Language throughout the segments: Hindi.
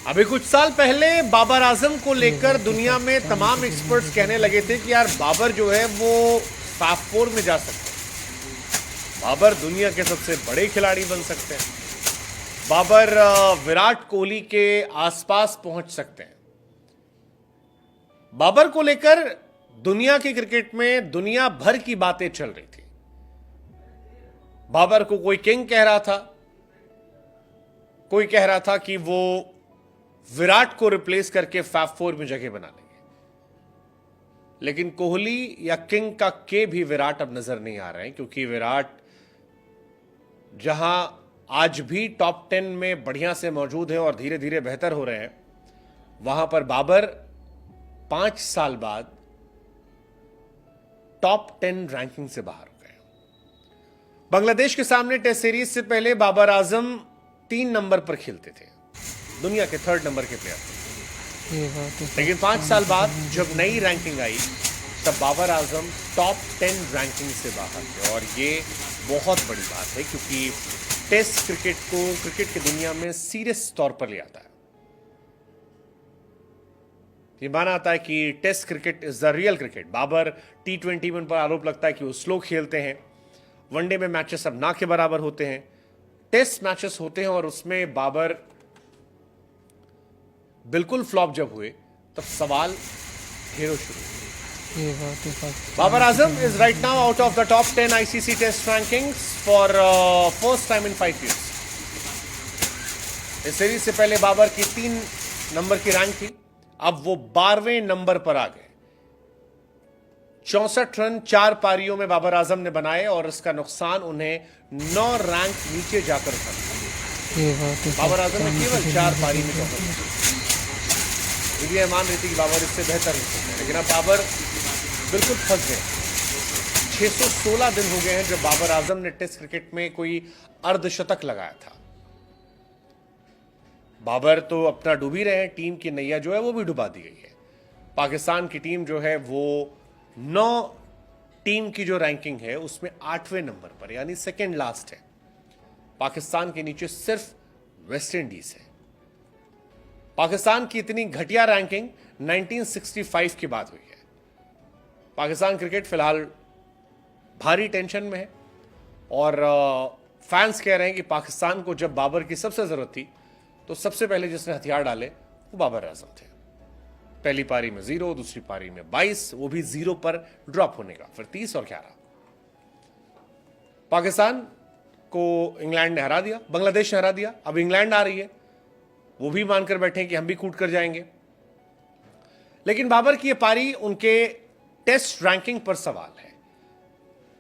अभी कुछ साल पहले बाबर आजम को लेकर दुनिया में तमाम एक्सपर्ट्स कहने लगे थे कि यार बाबर जो है वो टॉप 4 में जा सकते हैं, बाबर दुनिया के सबसे बड़े खिलाड़ी बन सकते हैं, बाबर विराट कोहली के आसपास पहुंच सकते हैं। बाबर को लेकर दुनिया के क्रिकेट में दुनिया भर की बातें चल रही थी। बाबर को कोई किंग कह रहा था, कोई कह रहा था कि वो विराट को रिप्लेस करके फैब 4 में जगह बना लेंगे, लेकिन कोहली या किंग का के भी विराट अब नजर नहीं आ रहे हैं, क्योंकि विराट जहां आज भी टॉप 10 में बढ़िया से मौजूद है और धीरे धीरे बेहतर हो रहे हैं, वहां पर बाबर 5 साल बाद टॉप 10 रैंकिंग से बाहर हो गए। बांग्लादेश के सामने टेस्ट सीरीज से पहले बाबर आजम 3 नंबर पर खेलते थे, दुनिया के 3rd नंबर के प्लेयर थे, लेकिन 5 साल बाद जब नई रैंकिंग आई तब बाबर आजम टॉप 10 रैंकिंग से बाहर थे। और ये बहुत बड़ी बात है, क्योंकि टेस्ट क्रिकेट को क्रिकेट की दुनिया में सीरियस तौर पर ले आता है। ये माना जाता है कि test cricket is the real cricket. Babar T20 में उन पर आरोप लगता है कि वो स्लो खेलते हैं, वनडे में मैचेस अब ना के बराबर होते हैं, टेस्ट मैचेस होते हैं और उसमें बाबर बिल्कुल फ्लॉप जब हुए तब सवाल ढेरों शुरू हुए। Babar Azam is right now out of the top 10 ICC test rankings for first time in 5 years। इस सीरीज से पहले बाबर की 3 नंबर की रैंक थी, अब वो 12वें नंबर पर आ गए। 64 रन 4 पारियों में बाबर आजम ने बनाए और इसका नुकसान उन्हें 9 रैंक नीचे जाकर था। बाबर आजम ने केवल 4 पारी में ये मान रही थी कि बाबर इससे बेहतर हो सकते हैं, लेकिन अब बाबर बिल्कुल फंस गए। 616 दिन हो गए हैं जब बाबर आजम ने टेस्ट क्रिकेट में कोई अर्धशतक लगाया था। बाबर तो अपना डूब ही रहे हैं, टीम की नैया जो है वो भी डुबा दी गई है। पाकिस्तान की टीम जो है वो 9 टीम की जो रैंकिंग है उसमें 8वें नंबर पर, यानी सेकेंड लास्ट है। पाकिस्तान के नीचे सिर्फ वेस्ट इंडीज है। पाकिस्तान की इतनी घटिया रैंकिंग 1965 के बाद हुई है। पाकिस्तान क्रिकेट फिलहाल भारी टेंशन में है और फैंस कह रहे हैं कि पाकिस्तान को जब बाबर की सबसे जरूरत थी तो सबसे पहले जिसने हथियार डाले वो बाबर आजम थे। पहली पारी में 0, दूसरी पारी में 22, वो भी 0 पर ड्रॉप होने का, फिर 30 और 11। पाकिस्तान को इंग्लैंड ने हरा दिया, बांग्लादेश ने हरा दिया, अब इंग्लैंड आ रही है, वो भी मानकर बैठे हैं कि हम भी कूट कर जाएंगे। लेकिन बाबर की यह पारी उनके टेस्ट रैंकिंग पर सवाल है,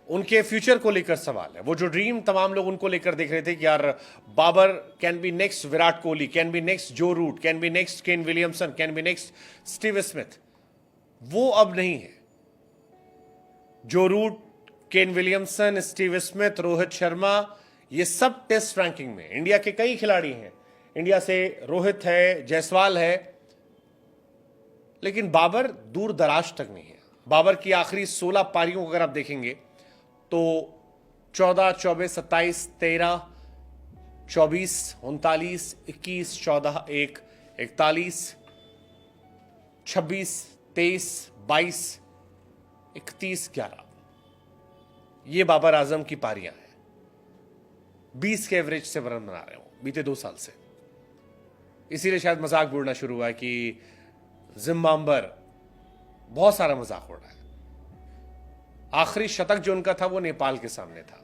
उनके फ्यूचर को लेकर सवाल है। वो जो ड्रीम तमाम लोग उनको लेकर देख रहे थे कि यार Babar can be next Virat Kohli, can be next Joe Root, can be next Kane Williamson, can be next Steve Smith, वो अब नहीं है। Joe Root, Kane Williamson, Steve Smith, Rohit Sharma, ये सब टेस्ट रैंकिंग में इंडिया के कई खिलाड़ी हैं। इंडिया से रोहित है, जायसवाल है, लेकिन बाबर दूर दराज तक नहीं है। बाबर की आखिरी 16 पारियों को अगर आप देखेंगे तो 14, 24, 27, 13, 24, 39, 21, 14, 1, 41, 26, 23, 22, 31, 11, ये बाबर आजम की पारियां हैं। 20 के एवरेज से रन बना रहे हो बीते 2 साल से। इसीलिए शायद मजाक उड़ना शुरू हुआ है कि जिम्बाब्वे, बहुत सारा मजाक उड़ रहा है। आखिरी शतक जो उनका था वो नेपाल के सामने था।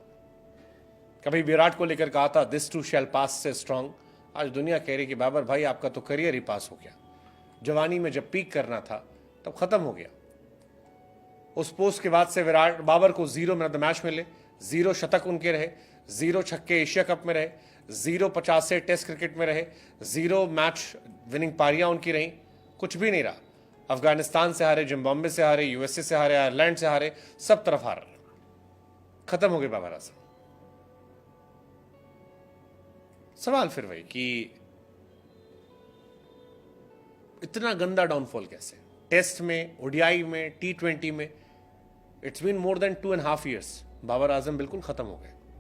कभी विराट को लेकर कहा था दिस टू शैल पास से स्ट्रांग, आज दुनिया कह रही कि बाबर भाई आपका तो करियर ही पास हो गया। जवानी में जब पीक करना था तब खत्म हो गया। उस पोस्ट के बाद से विराट बाबर को 0 मैन ऑफ द मैच मिले, 0 शतक उनके रहे, 0 छक्के एशिया कप में रहे, 0 50 से टेस्ट क्रिकेट में रहे, 0 मैच विनिंग पारियां उनकी रही, कुछ भी नहीं रहा। अफगानिस्तान से हारे, जिम्बाब्वे से हारे, USA से हारे, आयरलैंड से हारे, सब तरफ हार, खत्म हो गए बाबर आजम। सवाल फिर वही कि इतना गंदा डाउनफॉल कैसे, टेस्ट में, ODI में, T20 में। It's been more than 2.5 years। Babar Azam बिल्कुल खत्म हो गए।